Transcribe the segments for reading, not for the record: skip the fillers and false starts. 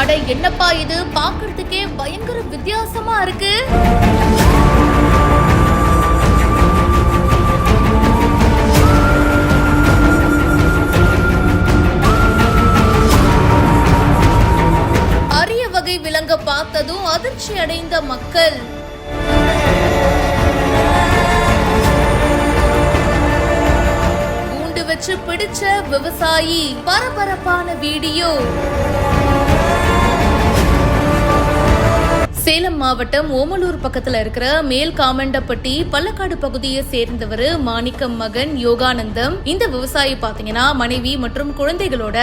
அட என்னப்பா இது, பாக்குறதுக்கே பயங்கர வித்தியாசமா இருக்கு. அரிய வகை விலங்க பார்த்ததும் அதிர்ச்சி அடைந்த மக்கள். கூண்டு வச்சு பிடிச்ச விவசாயி. பரபரப்பான வீடியோ. சேலம் மாவட்டம் ஓமலூர் பக்கத்துல இருக்கிற மேல் காமண்டப்பட்டி பள்ளக்காடு பகுதியை சேர்ந்தவர் மாணிக்கம் மகன் யோகானந்தம். இந்த விவசாயி பாத்தீங்கன்னா மனைவி மற்றும் குழந்தைகளோட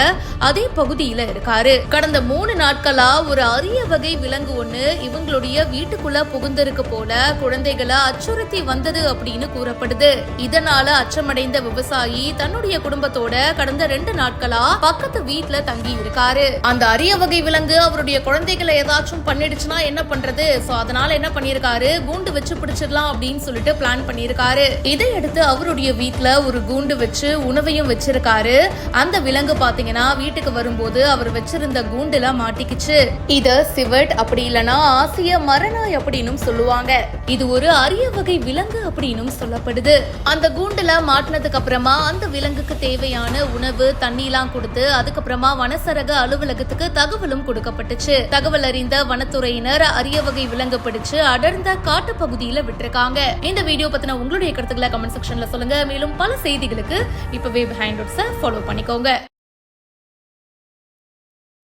அதே பகுதியில இருக்காரு. கடந்த 3 நாட்களா ஒரு அரிய வகை விலங்கு ஒண்ணு இவங்களுடைய வீட்டுக்குள்ள புகுந்திருக்கு போல குழந்தைகளை அச்சுறுத்தி வந்தது அப்படின்னு கூறப்படுது. இதனால அச்சமடைந்த விவசாயி தன்னுடைய குடும்பத்தோட கடந்த 2 நாட்களா பக்கத்து வீட்டுல தங்கி இருக்காரு. அந்த அரிய வகை விலங்கு அவருடைய குழந்தைகளை ஏதாச்சும் பண்ணிடுச்சுன்னா என்ன பண்றது? சோ அதனால என்ன பண்ணிருக்காரு, கூண்டு வச்சு பிடிச்சிடலாம் அப்படின்னு சொல்லிட்டு பிளான் பண்ணிருக்காரு. இதையடுத்து அவருடைய வீட்டுல ஒரு கூண்டு வச்சு உணவையும் வச்சிருக்காரு. அந்த விலங்கு பாத்தீங்கன்னா வீட்டுக்கு வரும்போது அவர் வச்சிருந்த கூண்டுல மாட்டிக்கிச்சு. இத சிவட் அப்படி இல்லனா ஆசிய மரநாய் அப்படின்னு சொல்லுவாங்க. இது ஒரு அரிய வகை விலங்கு அப்படின்னு சொல்லப்படுது. அந்த கூண்டுல மாட்டினதுக்கு அப்புறமா அந்த விலங்குக்கு தேவையான உணவு தண்ணி எல்லாம் கொடுத்து அதுக்கப்புறமா வனசரக அலுவலகத்துக்கு தகவலும் கொடுக்கப்பட்டுச்சு. தகவல் அறிந்த வனத்துறையினர் அரிய வகை விலங்கு பிடிச்சு அடர்ந்த காட்டு பகுதியில விட்டுருக்காங்க. இந்த வீடியோ பத்தின உங்களுடைய கருத்துக்களை கமெண்ட் செக்ஷன்ல சொல்லுங்க. மேலும் பல செய்திகளுக்கு இப்பவே பிஹைண்ட் ரூட்ஸை ஃபாலோ பண்ணிக்கோங்க.